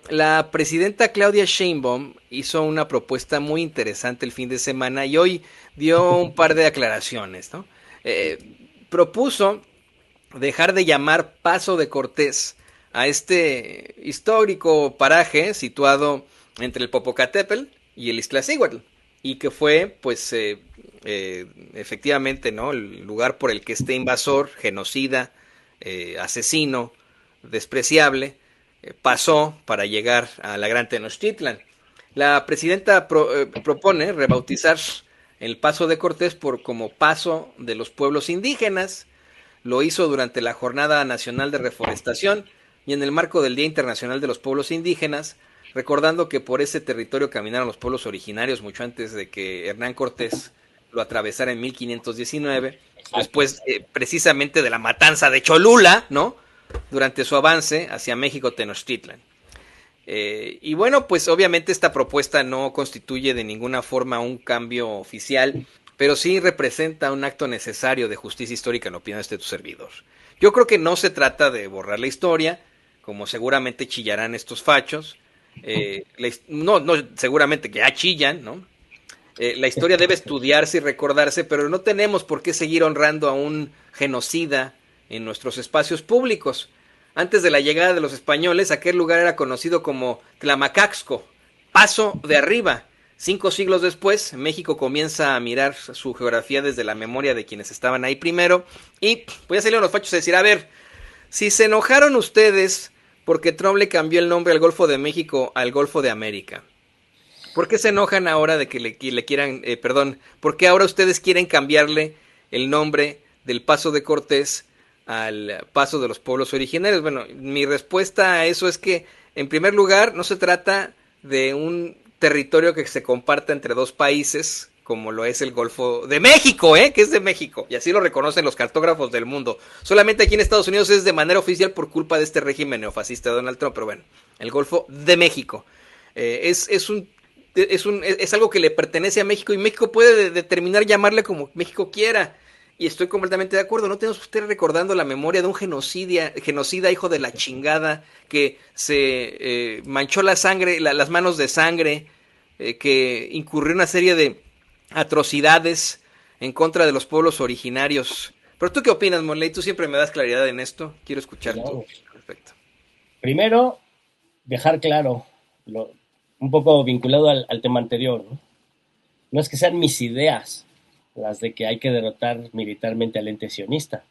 La presidenta Claudia Sheinbaum hizo una propuesta muy interesante el fin de semana y hoy dio un par de aclaraciones, ¿no? Eh, Propuso dejar de llamar Paso de Cortés a este histórico paraje situado entre el Popocatépetl y el Iztaccíhuatl y que fue, pues, efectivamente, ¿no? El lugar por el que este invasor, genocida, asesino, despreciable, pasó para llegar a la Gran Tenochtitlan. La presidenta propone rebautizar el Paso de Cortés por como Paso de los Pueblos Indígenas. Lo hizo durante la Jornada Nacional de Reforestación y en el marco del Día Internacional de los Pueblos Indígenas, recordando que por ese territorio caminaron los pueblos originarios mucho antes de que Hernán Cortés lo atravesara en 1519, Exacto. después precisamente de la matanza de Cholula, ¿no? Durante su avance hacia México Tenochtitlan. Y bueno, pues obviamente esta propuesta no constituye de ninguna forma un cambio oficial, pero sí representa un acto necesario de justicia histórica en opinión de este tu servidor. Yo creo que no se trata de borrar la historia, como seguramente chillarán estos fachos. No, seguramente que ya chillan, ¿no? La historia debe estudiarse y recordarse, pero no tenemos por qué seguir honrando a un genocida en nuestros espacios públicos. Antes de la llegada de los españoles, aquel lugar era conocido como Tlamacaxco, paso de arriba. 5 siglos después, México comienza a mirar su geografía desde la memoria de quienes estaban ahí primero y pues ya salieron los fachos a decir, a ver, si se enojaron ustedes porque Trump le cambió el nombre al Golfo de México al Golfo de América, ¿por qué se enojan ahora de que le quieran, perdón, por qué ahora ustedes quieren cambiarle el nombre del Paso de Cortés al Paso de los Pueblos Originarios? Bueno, mi respuesta a eso es que, en primer lugar, no se trata de un territorio que se comparta entre dos países, como lo es el Golfo de México, que es de México, y así lo reconocen los cartógrafos del mundo. Solamente aquí en Estados Unidos es de manera oficial por culpa de este régimen neofascista de Donald Trump, pero bueno, el Golfo de México. Es algo que le pertenece a México y México puede determinar llamarle como México quiera. Y estoy completamente de acuerdo. No tenemos que estar recordando la memoria de un genocida hijo de la chingada que se manchó la sangre, las manos de sangre, que incurrió en una serie de atrocidades en contra de los pueblos originarios. Pero tú qué opinas, Monley, tú siempre me das claridad en esto. Quiero escuchar tu No, respecto. primero, dejar claro, lo- un poco vinculado al tema anterior, ¿no? No es que sean mis ideas las de que hay que derrotar militarmente al ente sionista.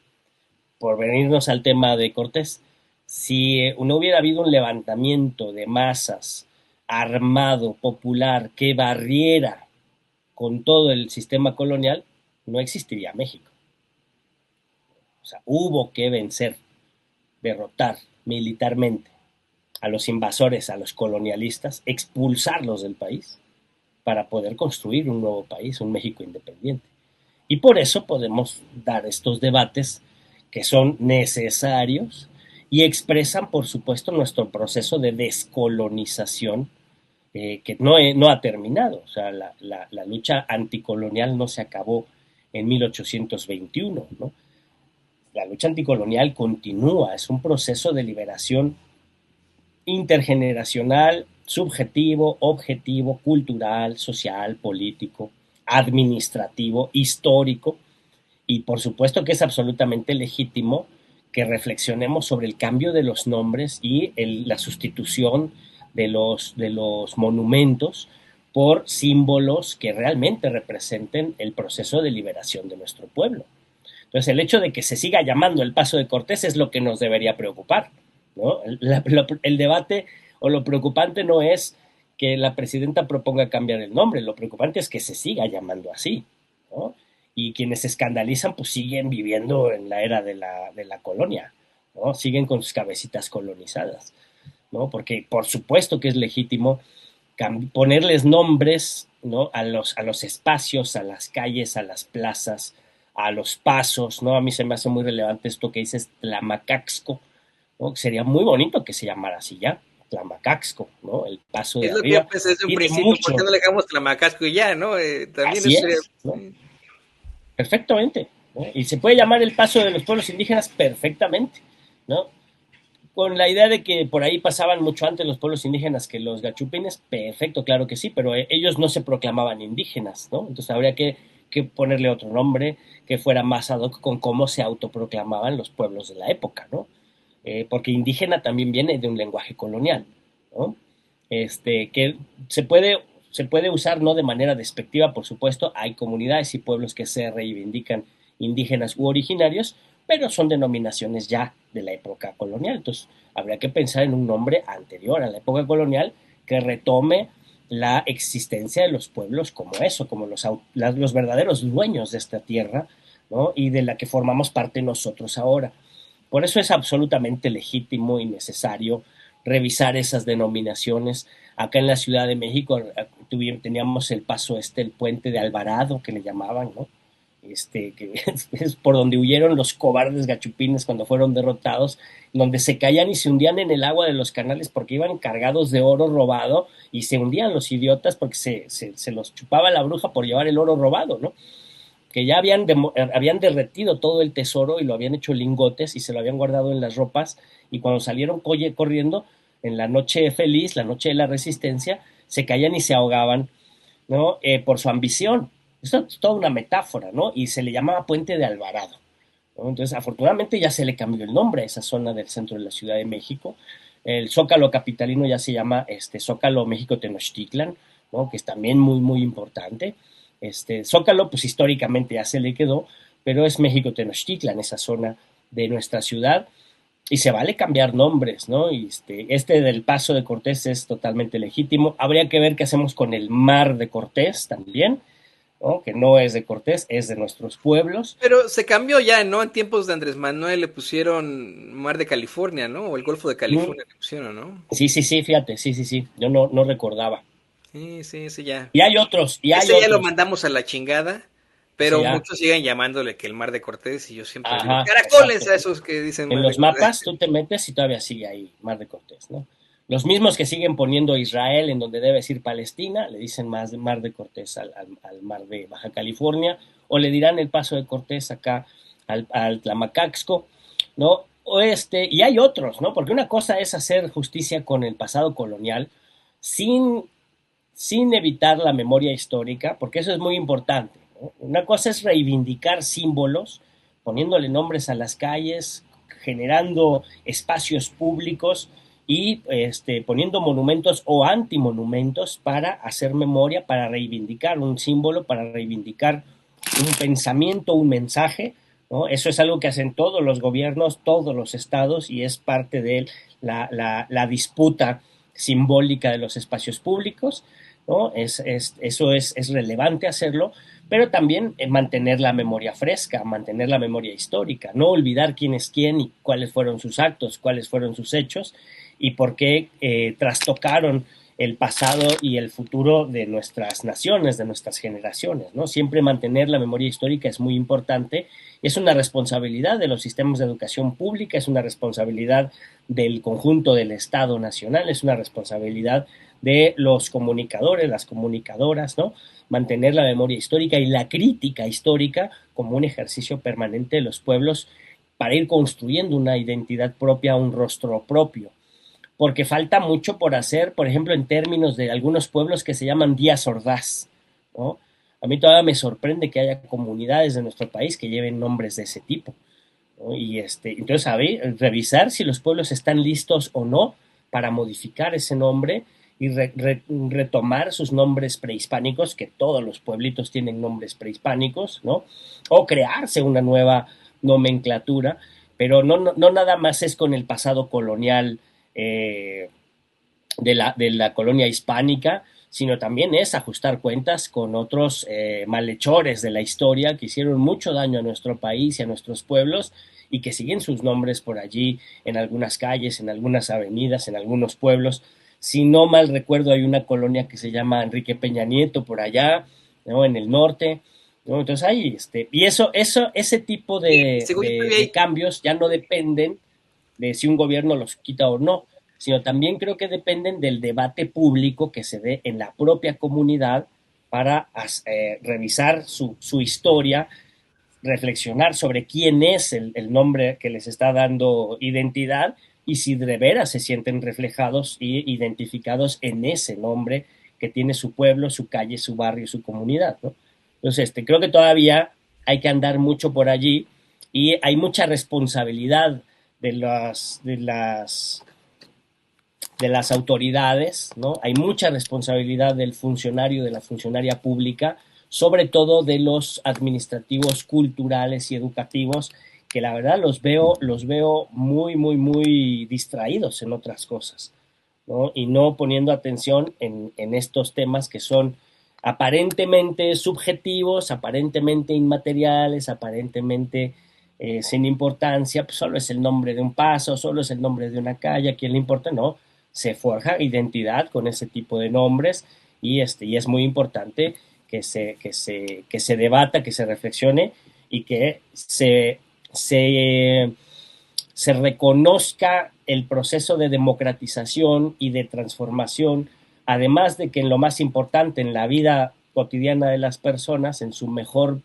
Por venirnos al tema de Cortés, si no hubiera habido un levantamiento de masas armado, popular, que barriera con todo el sistema colonial, no existiría México. O sea, hubo que vencer, derrotar militarmente a los invasores, a los colonialistas, expulsarlos del país para poder construir un nuevo país, un México independiente. Y por eso podemos dar estos debates que son necesarios y expresan, por supuesto, nuestro proceso de descolonización que no ha terminado. O sea, la lucha anticolonial no se acabó en 1821, ¿no? La lucha anticolonial continúa, es un proceso de liberación intergeneracional, subjetivo, objetivo, cultural, social, político, administrativo, histórico, y por supuesto que es absolutamente legítimo que reflexionemos sobre el cambio de los nombres y la sustitución de los monumentos por símbolos que realmente representen el proceso de liberación de nuestro pueblo. Entonces, el hecho de que se siga llamando el Paso de Cortés es lo que nos debería preocupar, ¿no? El debate o lo preocupante no es que la presidenta proponga cambiar el nombre, lo preocupante es que se siga llamando así, ¿no? Y quienes se escandalizan pues siguen viviendo en la era de la colonia, ¿no? Siguen con sus cabecitas colonizadas, ¿no? Porque por supuesto que es legítimo ponerles nombres, ¿no? A los espacios, a las calles, a las plazas, a los pasos, ¿no? A mí se me hace muy relevante esto que dices Tlamacaxco, ¿no? Sería muy bonito que se llamara así ya, Tlamacaxco, ¿no? El paso de Es lo que yo arriba. pensé desde un Tiene principio, ¿por qué mucho, no le dejamos Tlamacasco y ya, no? También así es... es, ¿no? Perfectamente, ¿no? Y se puede llamar el paso de los pueblos indígenas perfectamente, ¿no? con la idea de que por ahí pasaban mucho antes los pueblos indígenas que los gachupines, perfecto, claro que sí, pero ellos no se proclamaban indígenas, ¿no? Entonces habría que ponerle otro nombre que fuera más ad hoc con cómo se autoproclamaban los pueblos de la época, ¿no? Porque indígena también viene de un lenguaje colonial, ¿no? Que se puede usar no de manera despectiva, por supuesto, hay comunidades y pueblos que se reivindican indígenas u originarios, pero son denominaciones ya de la época colonial. Entonces, habría que pensar en un nombre anterior a la época colonial que retome la existencia de los pueblos como eso, como los verdaderos dueños de esta tierra, ¿no? Y de la que formamos parte nosotros ahora. Por eso es absolutamente legítimo y necesario revisar esas denominaciones. Acá en la Ciudad de México teníamos el paso el puente de Alvarado, que le llamaban, ¿no? Que es por donde huyeron los cobardes gachupines cuando fueron derrotados, donde se caían y se hundían en el agua de los canales porque iban cargados de oro robado y se hundían los idiotas porque se los chupaba la bruja por llevar el oro robado, ¿no? Que ya habían derretido todo el tesoro y lo habían hecho lingotes y se lo habían guardado en las ropas, y cuando salieron corriendo en la noche feliz, la noche de la resistencia, se caían y se ahogaban, ¿no? Por su ambición. Esto es toda una metáfora, ¿no? Y se le llamaba Puente de Alvarado, ¿no? Entonces, afortunadamente ya se le cambió el nombre a esa zona del centro de la Ciudad de México. El Zócalo capitalino ya se llama Zócalo México Tenochtitlan, ¿no? Que es también muy, muy importante. Zócalo, pues históricamente ya se le quedó, pero es México Tenochtitlan, esa zona de nuestra ciudad, y se vale cambiar nombres, ¿no? Y del Paso de Cortés es totalmente legítimo. Habría que ver qué hacemos con el Mar de Cortés también, ¿no? Que no es de Cortés, es de nuestros pueblos. Pero se cambió ya, ¿no? En tiempos de Andrés Manuel le pusieron Mar de California, ¿no? O el Golfo de California le pusieron, ¿no? Sí, fíjate, sí, yo no recordaba. Sí, sí, ese ya. Y hay otros, Ese ya lo mandamos a la chingada, Sí, pero ya. muchos siguen llamándole que el Mar de Cortés y yo siempre digo, Ajá, caracoles exacto. a esos que dicen En Mar de los Cortés. mapas tú te metes y todavía sigue ahí Mar de Cortés, ¿no? Los mismos que siguen poniendo Israel en donde debe decir Palestina, le dicen más Mar de Cortés al Mar de Baja California, o le dirán el Paso de Cortés acá al Tlamacaxco, ¿no? Y hay otros, ¿no? Porque una cosa es hacer justicia con el pasado colonial sin, sin evitar la memoria histórica, porque eso es muy importante, ¿no? Una cosa es reivindicar símbolos, poniéndole nombres a las calles, generando espacios públicos y poniendo monumentos o antimonumentos para hacer memoria, para reivindicar un símbolo, para reivindicar un pensamiento, un mensaje, ¿no? Eso es algo que hacen todos los gobiernos, todos los estados, y es parte de la disputa simbólica de los espacios públicos, ¿no? Eso es relevante hacerlo, pero también mantener la memoria fresca, mantener la memoria histórica, no olvidar quién es quién y cuáles fueron sus actos, cuáles fueron sus hechos y por qué trastocaron el pasado y el futuro de nuestras naciones, de nuestras generaciones, ¿no? Siempre mantener la memoria histórica es muy importante. Es una responsabilidad de los sistemas de educación pública, es una responsabilidad del conjunto del Estado nacional, es una responsabilidad de los comunicadores, las comunicadoras, ¿no? Mantener la memoria histórica y la crítica histórica como un ejercicio permanente de los pueblos para ir construyendo una identidad propia, un rostro propio. Porque falta mucho por hacer, por ejemplo, en términos de algunos pueblos que se llaman Díaz Ordaz, ¿no? A mí todavía me sorprende que haya comunidades de nuestro país que lleven nombres de ese tipo, ¿no? Y entonces, a ver, revisar si los pueblos están listos o no para modificar ese nombre y retomar sus nombres prehispánicos, que todos los pueblitos tienen nombres prehispánicos, ¿no? O crearse una nueva nomenclatura, pero no nada más es con el pasado colonial de la colonia hispánica, sino también es ajustar cuentas con otros malhechores de la historia que hicieron mucho daño a nuestro país y a nuestros pueblos y que siguen sus nombres por allí en algunas calles, en algunas avenidas, en algunos pueblos. Si no mal recuerdo, hay una colonia que se llama Enrique Peña Nieto por allá, ¿no? En el norte, ¿no? Entonces hay y ese tipo de cambios ya no dependen de si un gobierno los quita o no, sino también creo que dependen del debate público que se dé en la propia comunidad para revisar su historia, reflexionar sobre quién es el nombre que les está dando identidad y si de veras se sienten reflejados y identificados en ese nombre que tiene su pueblo, su calle, su barrio, su comunidad, ¿no? Entonces, creo que todavía hay que andar mucho por allí y hay mucha responsabilidad de las autoridades, ¿no? Hay mucha responsabilidad del funcionario, de la funcionaria pública, sobre todo de los administrativos, culturales y educativos, que la verdad los veo muy, muy, muy distraídos en otras cosas, ¿no? Y no poniendo atención en estos temas que son aparentemente subjetivos, aparentemente inmateriales, aparentemente sin importancia, pues solo es el nombre de un paso, solo es el nombre de una calle, ¿a quién le importa? No, se forja identidad con ese tipo de nombres y es muy importante que se debata, que se reflexione y que se reconozca el proceso de democratización y de transformación, además de que en lo más importante, en la vida cotidiana de las personas, en su mejor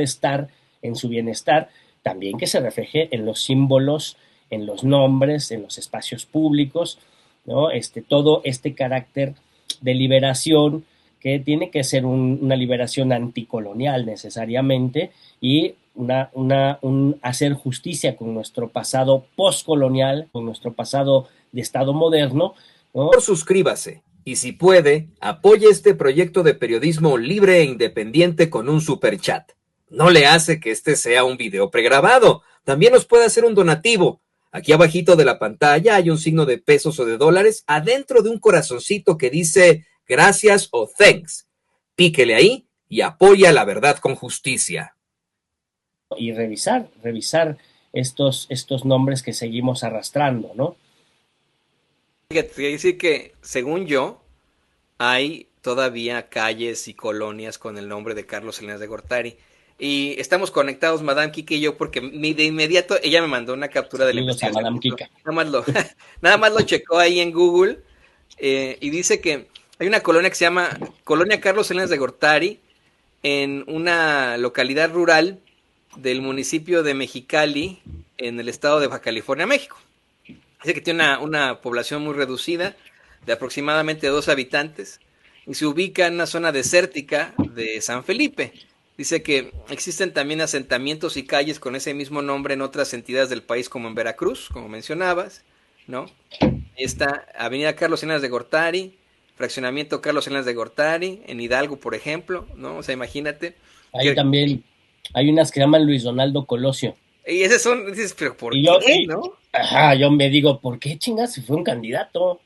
estar, en su bienestar, también que se refleje en los símbolos, en los nombres, en los espacios públicos, ¿no? Todo este carácter de liberación que tiene que ser una liberación anticolonial necesariamente y un hacer justicia con nuestro pasado postcolonial, con nuestro pasado de Estado moderno, ¿no? Por suscríbase y si puede, apoye este proyecto de periodismo libre e independiente con un superchat. No le hace que este sea un video pregrabado. También nos puede hacer un donativo. Aquí abajito de la pantalla hay un signo de pesos o de dólares adentro de un corazoncito que dice gracias o thanks. Píquele ahí y apoya la verdad con justicia. Y revisar estos nombres que seguimos arrastrando, ¿no? Fíjate, te voy a decir que, según yo, hay todavía calles y colonias con el nombre de Carlos Salinas de Gortari. Y estamos conectados, Madame Kika y yo, porque de inmediato ella me mandó una captura de la Saludos a investigación. Madame Kika. Nada más lo checó ahí en Google y dice que hay una colonia que se llama Colonia Carlos Salinas de Gortari en una localidad rural del municipio de Mexicali en el estado de Baja California, México. Dice que tiene una población muy reducida, de aproximadamente 2 habitantes, y se ubica en una zona desértica de San Felipe. Dice que existen también asentamientos y calles con ese mismo nombre en otras entidades del país, como en Veracruz, como mencionabas, ¿no? Está Avenida Carlos Salinas de Gortari, Fraccionamiento Carlos Salinas de Gortari, en Hidalgo, por ejemplo, ¿no? O sea, imagínate. Ahí también hay unas que se llaman Luis Donaldo Colosio. Y esas son, dices, pero ¿por qué? ¿No? Ajá, yo me digo, ¿por qué chingas si fue un candidato?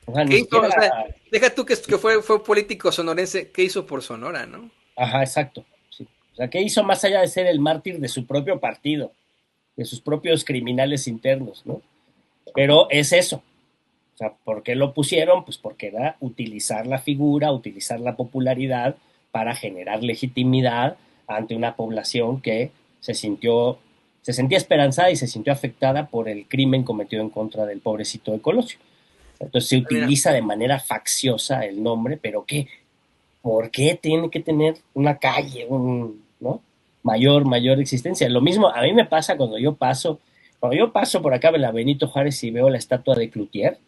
O sea, ¿qué hizo? O sea, deja tú que fue político sonorense, ¿qué hizo por Sonora, no? Ajá, exacto. Sí. O sea, ¿qué hizo más allá de ser el mártir de su propio partido, de sus propios criminales internos, ¿no? Pero es eso. O sea, ¿por qué lo pusieron? Pues porque era utilizar la figura, utilizar la popularidad para generar legitimidad ante una población que se sentía esperanzada y se sintió afectada por el crimen cometido en contra del pobrecito de Colosio. Entonces se utiliza de manera facciosa el nombre, pero ¿qué? ¿Por qué tiene que tener una calle, ¿no? mayor existencia? Lo mismo a mí me pasa cuando yo paso por acá en la Benito Juárez y veo la estatua de Cloutier.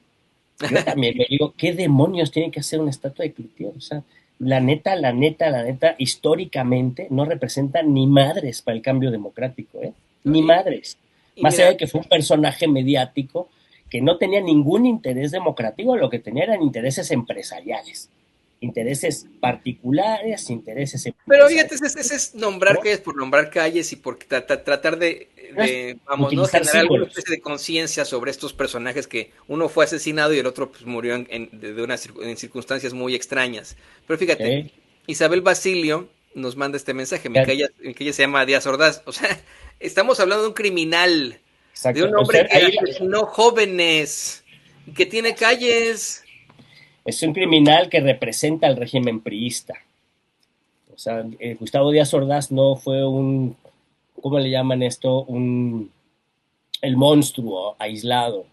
Yo también me digo, ¿qué demonios tiene que hacer una estatua de Cloutier? O sea, la neta, históricamente no representa ni madres para el cambio democrático, ¿eh? Ni madres. Más allá de que fue un personaje mediático que no tenía ningún interés democrático, lo que tenía eran intereses empresariales, intereses particulares, intereses Pero fíjate, ese es nombrar, ¿no?, calles por nombrar calles y por tratar de vamos, ¿no?, generar alguna especie de conciencia sobre estos personajes que uno fue asesinado y el otro pues murió en circunstancias muy extrañas. Pero fíjate, Isabel Basilio nos manda este mensaje, mi calle se llama Díaz Ordaz. O sea, estamos hablando de un criminal, exacto, de un hombre que asesinó jóvenes, que tiene calles. Es un criminal que representa al régimen priista. O sea, Gustavo Díaz Ordaz no fue ¿cómo le llaman esto? El monstruo aislado,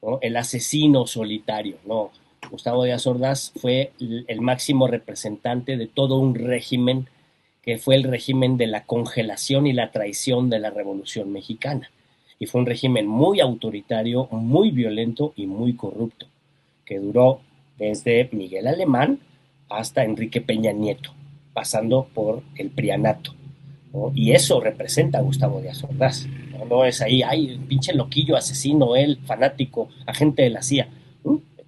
¿no? El asesino solitario, no. Gustavo Díaz Ordaz fue el máximo representante de todo un régimen que fue el régimen de la congelación y la traición de la Revolución Mexicana. Y fue un régimen muy autoritario, muy violento y muy corrupto, que duró desde Miguel Alemán hasta Enrique Peña Nieto, pasando por el prianato, ¿no? Y eso representa a Gustavo Díaz Ordaz. No, no es ahí, ay, pinche loquillo, asesino, él, fanático, agente de la CIA.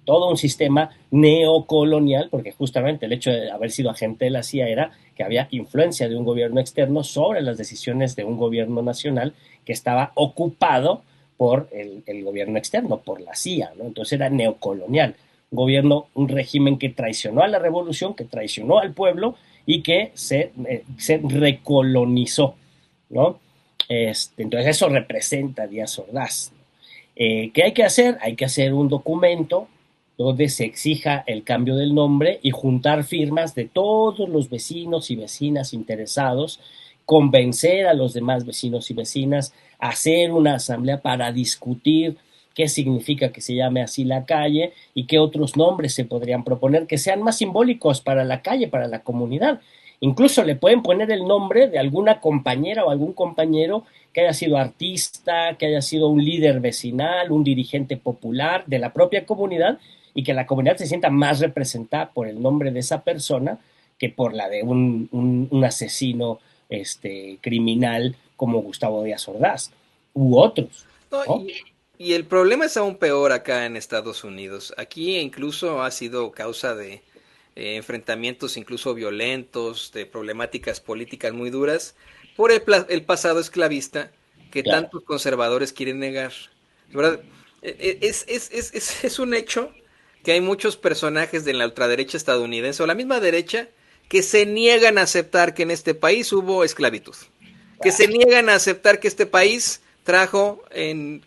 Todo un sistema neocolonial, porque justamente el hecho de haber sido agente de la CIA era que había influencia de un gobierno externo sobre las decisiones de un gobierno nacional que estaba ocupado por el gobierno externo, por la CIA, ¿no? Entonces era neocolonial, un gobierno, un régimen que traicionó a la revolución, que traicionó al pueblo y que se recolonizó, ¿no? Entonces eso representa a Díaz Ordaz. ¿Qué hay que hacer? Hay que hacer un documento donde se exija el cambio del nombre y juntar firmas de todos los vecinos y vecinas interesados, convencer a los demás vecinos y vecinas, hacer una asamblea para discutir qué significa que se llame así la calle y qué otros nombres se podrían proponer que sean más simbólicos para la calle, para la comunidad. Incluso le pueden poner el nombre de alguna compañera o algún compañero que haya sido artista, que haya sido un líder vecinal, un dirigente popular de la propia comunidad, y que la comunidad se sienta más representada por el nombre de esa persona que por la de un asesino criminal como Gustavo Díaz Ordaz u otros, No, ¿no? y el problema es aún peor acá en Estados Unidos. Aquí incluso ha sido causa de enfrentamientos incluso violentos, de problemáticas políticas muy duras, por el pasado esclavista que Claro. tantos conservadores quieren negar. ¿Verdad? Es un hecho que hay muchos personajes de la ultraderecha estadounidense o la misma derecha que se niegan a aceptar que en este país hubo esclavitud, que se niegan a aceptar que este país trajo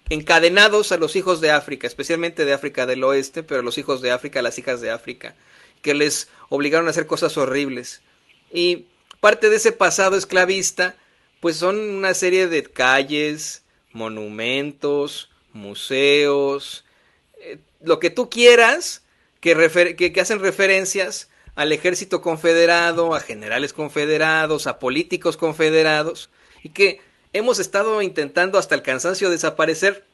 encadenados a los hijos de África, especialmente de África del Oeste, pero los hijos de África, las hijas de África, que les obligaron a hacer cosas horribles. Y parte de ese pasado esclavista, pues son una serie de calles, monumentos, museos, lo que tú quieras, que hacen referencias al ejército confederado, a generales confederados, a políticos confederados, y que hemos estado intentando hasta el cansancio desaparecer,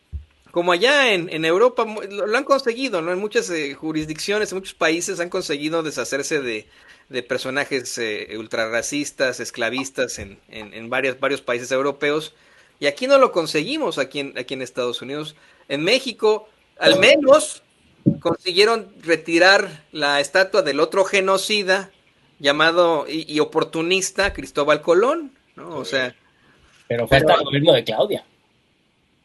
como allá en Europa lo han conseguido, ¿no? En muchas jurisdicciones, en muchos países han conseguido deshacerse de personajes ultrarracistas, esclavistas en varios países europeos, y aquí no lo conseguimos, aquí en Estados Unidos. En México, al menos consiguieron retirar la estatua del otro genocida llamado y oportunista Cristóbal Colón, ¿no? O sea, Pero fue pero hasta el gobierno de Claudia.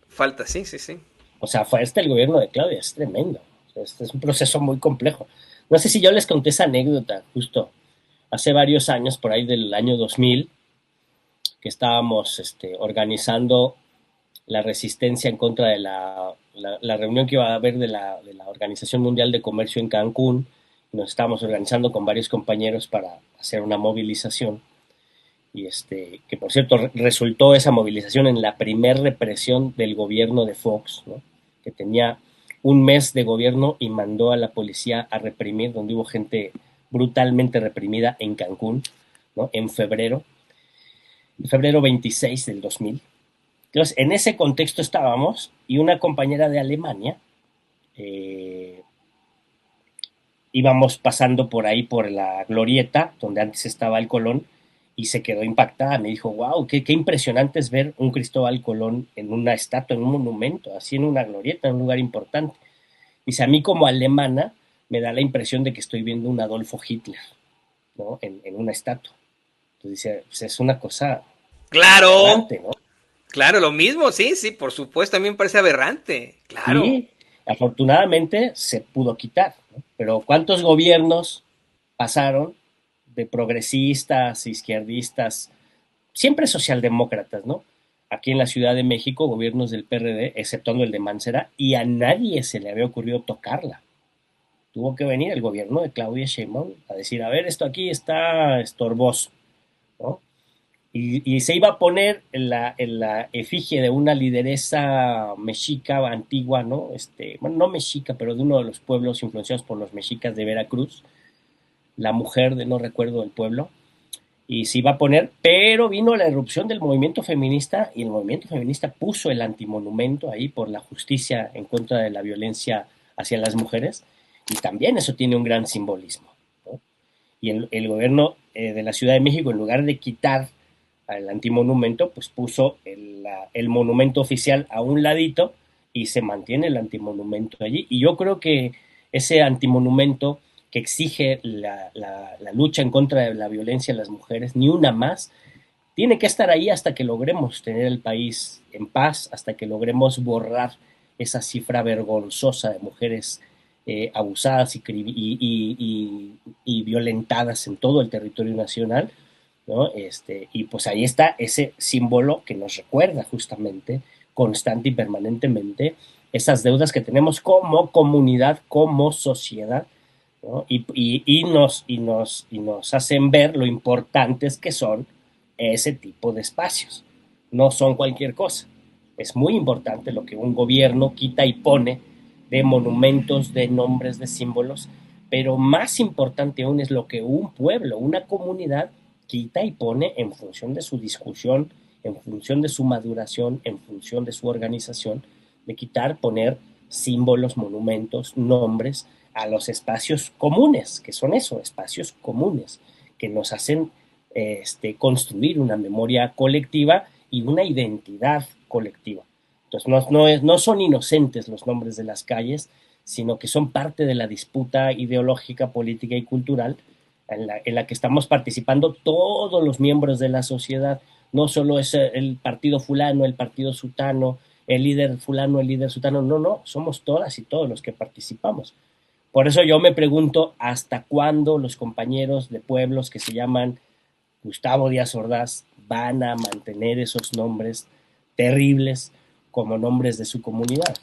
falta, sí, sí, sí. O sea, fue hasta el gobierno de Claudia. Es tremendo. O sea, es un proceso muy complejo. No sé si yo les conté esa anécdota justo hace varios años, por ahí del año 2000, que estábamos organizando la resistencia en contra de la reunión que iba a haber de la Organización Mundial de Comercio en Cancún. Nos estábamos organizando con varios compañeros para hacer una movilización. Y que por cierto resultó esa movilización en la primer represión del gobierno de Fox, ¿no? Que tenía un mes de gobierno y mandó a la policía a reprimir, donde hubo gente brutalmente reprimida en Cancún, ¿no? En febrero 26 del 2000. Entonces, en ese contexto estábamos y una compañera de Alemania eh, íbamos pasando por ahí por la glorieta donde antes estaba el Colón y se quedó impactada. Me dijo, wow, qué impresionante es ver un Cristóbal Colón en una estatua, en un monumento, así en una glorieta, en un lugar importante. Dice, a mí como alemana me da la impresión de que estoy viendo un Adolfo Hitler, ¿no? En una estatua. Entonces dice, pues es una cosa Claro, aberrante, ¿no? claro, lo mismo, sí, sí, por supuesto, a mí me parece aberrante, claro. Y afortunadamente se pudo quitar, ¿no? Pero ¿cuántos gobiernos pasaron de progresistas, izquierdistas, siempre socialdemócratas, ¿no? Aquí en la Ciudad de México, gobiernos del PRD, exceptuando el de Mancera, y a nadie se le había ocurrido tocarla. Tuvo que venir el gobierno de Claudia Sheinbaum a decir, a ver, esto aquí está estorboso, ¿no? Y se iba a poner en la efigie de una lideresa mexica antigua, ¿no? Bueno, no mexica, pero de uno de los pueblos influenciados por los mexicas de Veracruz, la mujer de no recuerdo el pueblo, y se iba a poner, pero vino la erupción del movimiento feminista y el movimiento feminista puso el antimonumento ahí por la justicia en contra de la violencia hacia las mujeres, y también eso tiene un gran simbolismo, ¿no? Y el gobierno de la Ciudad de México, en lugar de quitar al antimonumento, pues puso el monumento oficial a un ladito y se mantiene el antimonumento allí. Y yo creo que ese antimonumento que exige la lucha en contra de la violencia a las mujeres, ni una más, tiene que estar ahí hasta que logremos tener el país en paz, hasta que logremos borrar esa cifra vergonzosa de mujeres abusadas y violentadas en todo el territorio nacional, ¿no? Y pues ahí está ese símbolo que nos recuerda justamente, constante y permanentemente, esas deudas que tenemos como comunidad, como sociedad, ¿no? Y nos hacen ver lo importantes que son ese tipo de espacios. No son cualquier cosa. Es muy importante lo que un gobierno quita y pone de monumentos, de nombres, de símbolos, pero más importante aún es lo que un pueblo, una comunidad quita y pone en función de su discusión, en función de su maduración, en función de su organización, de quitar, poner símbolos, monumentos, nombres a los espacios comunes, que son eso, espacios comunes, que nos hacen construir una memoria colectiva y una identidad colectiva. Entonces no son inocentes los nombres de las calles, sino que son parte de la disputa ideológica, política y cultural en la que estamos participando todos los miembros de la sociedad. No solo es el partido fulano, el partido sutano, el líder fulano, el líder sutano, no, somos todas y todos los que participamos. Por eso yo me pregunto hasta cuándo los compañeros de pueblos que se llaman Gustavo Díaz Ordaz van a mantener esos nombres terribles como nombres de su comunidad.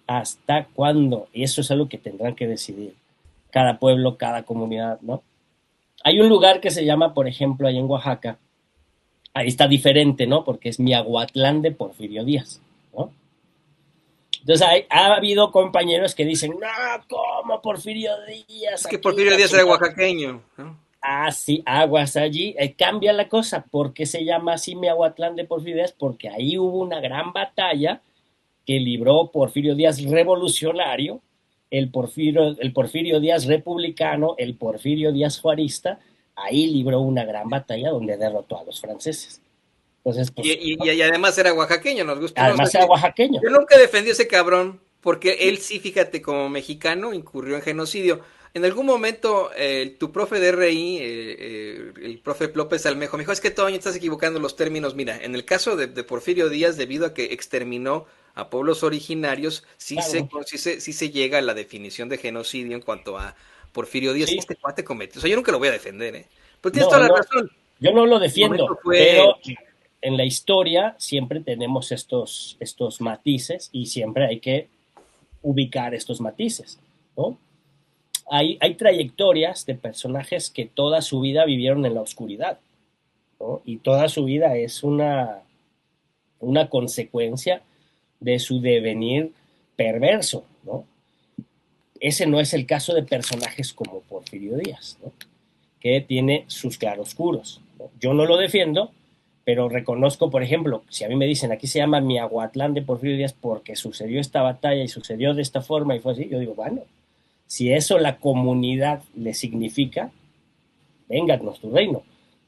¿Hasta cuándo? Y eso es algo que tendrán que decidir cada pueblo, cada comunidad, ¿no? Hay un lugar que se llama, por ejemplo, ahí en Oaxaca, ahí está diferente, ¿no? Porque es Miahuatlán de Porfirio Díaz, ¿no? Entonces ha habido compañeros que dicen, no, ¿cómo Porfirio Díaz? Es que Porfirio Díaz era oaxaqueño, ¿no? Ah, sí, aguas allí. Cambia la cosa. ¿Por qué se llama así Miahuatlán de Porfirio Díaz? Porque ahí hubo una gran batalla que libró Porfirio Díaz revolucionario, el Porfirio Díaz republicano, el Porfirio Díaz juarista. Ahí libró una gran batalla donde derrotó a los franceses. Entonces, pues, y además era oaxaqueño, nos gusta. Además era oaxaqueño. Yo nunca defendí a ese cabrón, porque él sí, fíjate, como mexicano, incurrió en genocidio. En algún momento, tu profe de RI, el profe López Almejo, me dijo, es que Toño, estás equivocando los términos. Mira, en el caso de Porfirio Díaz, debido a que exterminó a pueblos originarios, sí, claro, sí se llega a la definición de genocidio en cuanto a Porfirio Díaz. Sí. Este cuate cometió. O sea, yo nunca lo voy a defender, ¿eh? Pero tienes toda la razón. Yo no lo defiendo, pero en la historia siempre tenemos estos matices y siempre hay que ubicar estos matices, ¿no? Hay trayectorias de personajes que toda su vida vivieron en la oscuridad, ¿no? Y toda su vida es una consecuencia de su devenir perverso, ¿no? Ese no es el caso de personajes como Porfirio Díaz, ¿no? Que tiene sus claroscuros, ¿no? Yo no lo defiendo, pero reconozco, por ejemplo, si a mí me dicen aquí se llama Miahuatlán de Porfirio Díaz porque sucedió esta batalla y sucedió de esta forma y fue así, yo digo, bueno, si eso la comunidad le significa, vénganos tu reino.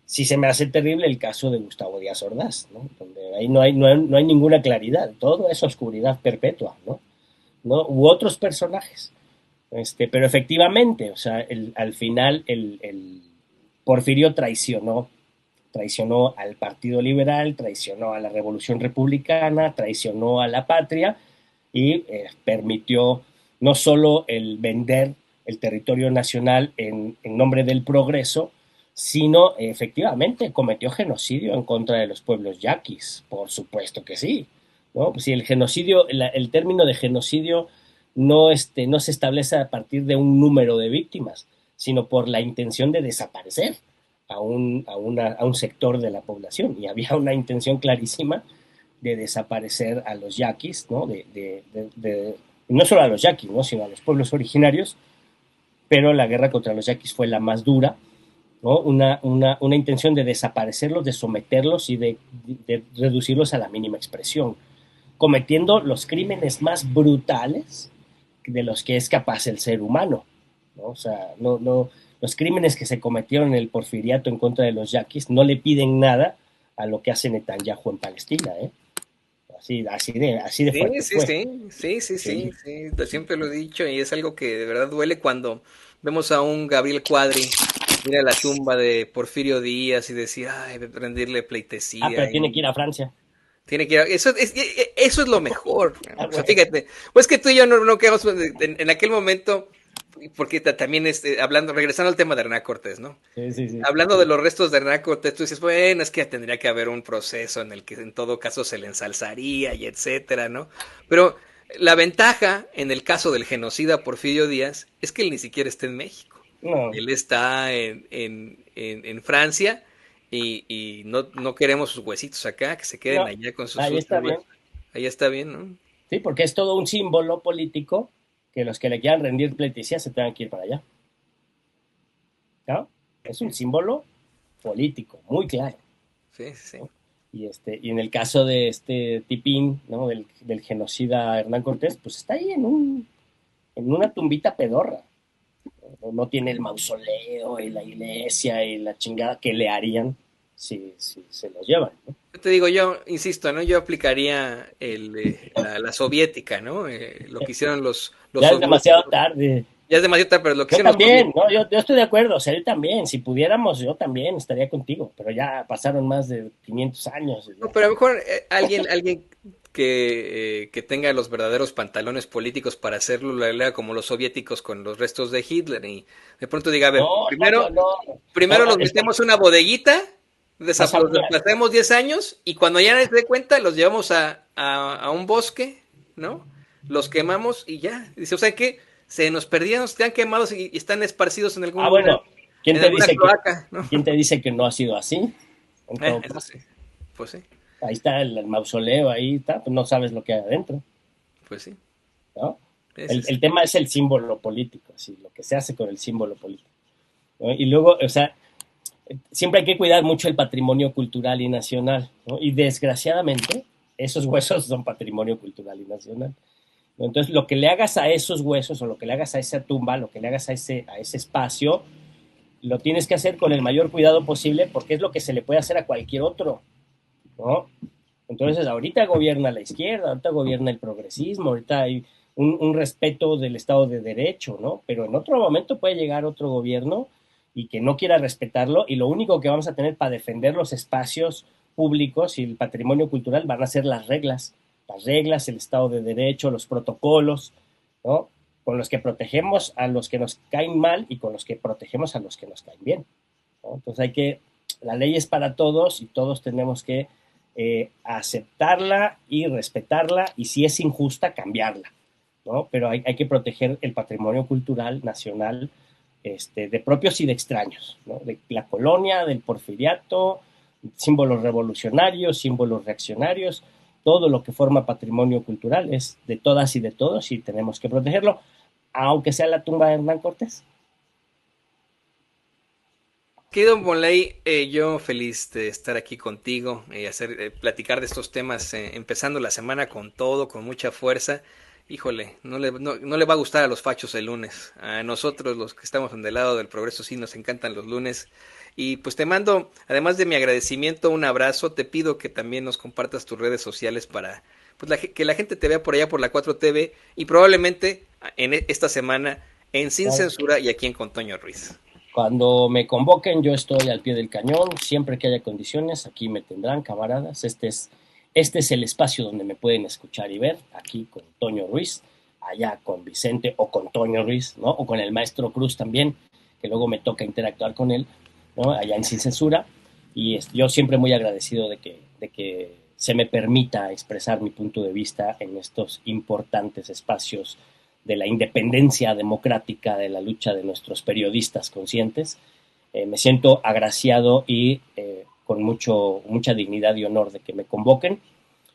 Si se me hace terrible el caso de Gustavo Díaz Ordaz, ¿no? Donde ahí no hay ninguna claridad, todo es oscuridad perpetua, ¿no? U otros personajes. Pero efectivamente, o sea, al final el Porfirio traicionó al Partido Liberal, traicionó a la Revolución Republicana, traicionó a la patria y permitió no solo el vender el territorio nacional en nombre del progreso, sino efectivamente cometió genocidio en contra de los pueblos yaquis, por supuesto que sí, ¿no? Pues si el genocidio, el término de genocidio no se establece a partir de un número de víctimas, sino por la intención de desaparecer a un sector de la población, y había una intención clarísima de desaparecer a los yaquis, ¿no? No solo a los yaquis, ¿no? Sino a los pueblos originarios, pero la guerra contra los yaquis fue la más dura, ¿no? Una intención de desaparecerlos, de someterlos y de reducirlos a la mínima expresión, cometiendo los crímenes más brutales de los que es capaz el ser humano, ¿no? O sea, los crímenes que se cometieron en el porfiriato en contra de los yaquis no le piden nada a lo que hace Netanyahu en Palestina, ¿eh? Así de fuerte Sí, fue. sí, siempre lo he dicho y es algo que de verdad duele cuando vemos a un Gabriel Cuadri ir a la tumba de Porfirio Díaz y decir, ay, rendirle pleitesía. Pero tiene que ir a Francia. Tiene que ir eso es lo mejor. O sea, Bueno. fíjate, pues que tú y yo no quedamos en aquel momento, porque también regresando al tema de Hernán Cortés, ¿no? Sí. Hablando de los restos de Hernán Cortés, tú dices, bueno, es que tendría que haber un proceso en el que en todo caso se le ensalzaría y etcétera, ¿no? Pero la ventaja en el caso del genocida Porfirio Díaz es que él ni siquiera está en México. No. Él está en Francia y no queremos sus huesitos acá, que se queden No, allá con sus ahí está bien. Ahí está bien, ¿no? Sí, porque es todo un símbolo político que los que le quieran rendir pleitesía se tengan que ir para allá. ¿No? Es un símbolo político, muy claro. Sí. ¿No? Y en el caso de este tipín, ¿no? del genocida Hernán Cortés, pues está ahí en una tumbita pedorra. No tiene el mausoleo y la iglesia y la chingada que le harían si se los llevan, ¿no? Te digo, yo insisto, ¿no? Yo aplicaría la soviética, ¿no? Lo que hicieron los Ya es demasiado soviéticos. tarde. Ya es demasiado tarde, pero lo que Yo hicieron los también, soviéticos. ¿no? Yo estoy de acuerdo, o sea, él también, si pudiéramos, yo también estaría contigo, pero ya pasaron más de 500 años. No, pero a lo mejor alguien que tenga los verdaderos pantalones políticos para hacerlo, lo lea como los soviéticos con los restos de Hitler y de pronto diga, a ver, primero los metemos en una bodeguita, los desplazamos 10 años y cuando ya nadie se dé cuenta los llevamos a un bosque, ¿no? Los quemamos y ya. Dice, o sea que se nos perdieron, están quemados y están esparcidos en algún lugar. Bueno, ¿quién ¿no? te dice que no ha sido así? Eso sí. Pues sí. Ahí está el mausoleo, ahí está, pues no sabes lo que hay adentro. Pues sí. ¿No? El tema es el símbolo político, así, lo que se hace con el símbolo político, ¿no? Y luego, o sea, siempre hay que cuidar mucho el patrimonio cultural y nacional, ¿no? Y desgraciadamente, esos huesos son patrimonio cultural y nacional. Entonces, lo que le hagas a esos huesos o lo que le hagas a esa tumba, lo que le hagas a ese espacio, lo tienes que hacer con el mayor cuidado posible porque es lo que se le puede hacer a cualquier otro, ¿no? Entonces, ahorita gobierna la izquierda, ahorita gobierna el progresismo, ahorita hay un respeto del Estado de Derecho, ¿no? Pero en otro momento puede llegar otro gobierno y que no quiera respetarlo y lo único que vamos a tener para defender los espacios públicos y el patrimonio cultural van a ser las reglas, el Estado de Derecho, los protocolos, ¿no? Con los que protegemos a los que nos caen mal y con los que protegemos a los que nos caen bien, ¿no? Entonces la ley es para todos y todos tenemos que aceptarla y respetarla y si es injusta, cambiarla, ¿no? Pero hay que proteger el patrimonio cultural nacional de propios y de extraños, ¿no? De la colonia, del porfiriato, símbolos revolucionarios, símbolos reaccionarios, todo lo que forma patrimonio cultural es de todas y de todos y tenemos que protegerlo, aunque sea la tumba de Hernán Cortés. Querido Bonley, yo feliz de estar aquí contigo y platicar de estos temas, empezando la semana con todo, con mucha fuerza. Híjole, no le va a gustar a los fachos el lunes. A nosotros, los que estamos del lado del progreso, sí nos encantan los lunes. Y pues te mando, además de mi agradecimiento, un abrazo. Te pido que también nos compartas tus redes sociales para pues, que la gente te vea por allá por la 4TV y probablemente esta semana en Sin Censura y aquí en Con Toño Ruiz. Cuando me convoquen, yo estoy al pie del cañón. Siempre que haya condiciones, aquí me tendrán, camaradas. Este es el espacio donde me pueden escuchar y ver, aquí con Toño Ruiz, allá con Vicente o con Toño Ruiz, ¿no? O con el maestro Cruz también, que luego me toca interactuar con él, ¿no? Allá en Sin Censura. Y yo siempre muy agradecido de que se me permita expresar mi punto de vista en estos importantes espacios de la independencia democrática, de la lucha de nuestros periodistas conscientes. Me siento agraciado y con mucha dignidad y honor de que me convoquen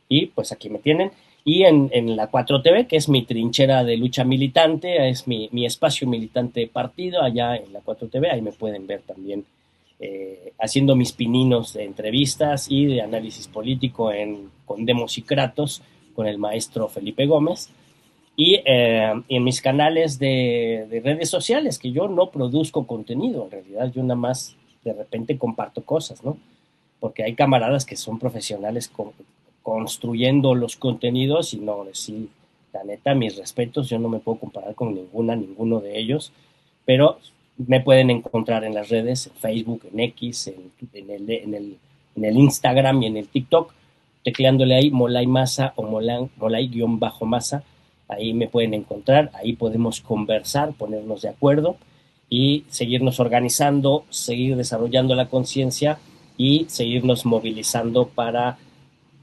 y pues aquí me tienen y en la 4TV, que es mi trinchera de lucha militante, es mi espacio militante partido allá en la 4TV, ahí me pueden ver también haciendo mis pininos de entrevistas y de análisis político con Demos y Kratos, con el maestro Felipe Gómez, y en mis canales de redes sociales, que yo no produzco contenido, en realidad yo nada más de repente comparto cosas, ¿no? Porque hay camaradas que son profesionales construyendo los contenidos y no, sí, la neta, mis respetos, yo no me puedo comparar con ninguno de ellos, pero me pueden encontrar en las redes, en Facebook, en X, en el Instagram y en el TikTok, tecleándole ahí Molay Masa o Molay-Masa, ahí me pueden encontrar, ahí podemos conversar, ponernos de acuerdo y seguirnos organizando, seguir desarrollando la conciencia y seguirnos movilizando para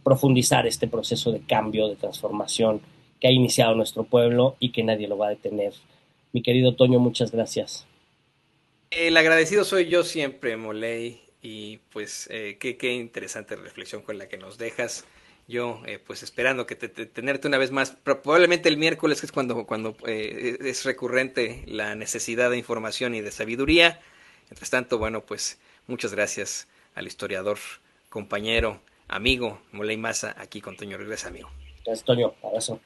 profundizar este proceso de cambio, de transformación que ha iniciado nuestro pueblo y que nadie lo va a detener. Mi querido Toño, muchas gracias. El agradecido soy yo siempre, Moley, y pues qué interesante reflexión con la que nos dejas. Yo, pues esperando que tenerte una vez más, probablemente el miércoles, que es cuando es recurrente la necesidad de información y de sabiduría. Mientras tanto, bueno, pues muchas gracias al historiador, compañero, amigo, Moley Masa, aquí con Toño Regresa, amigo. Gracias, Toño. Abrazo.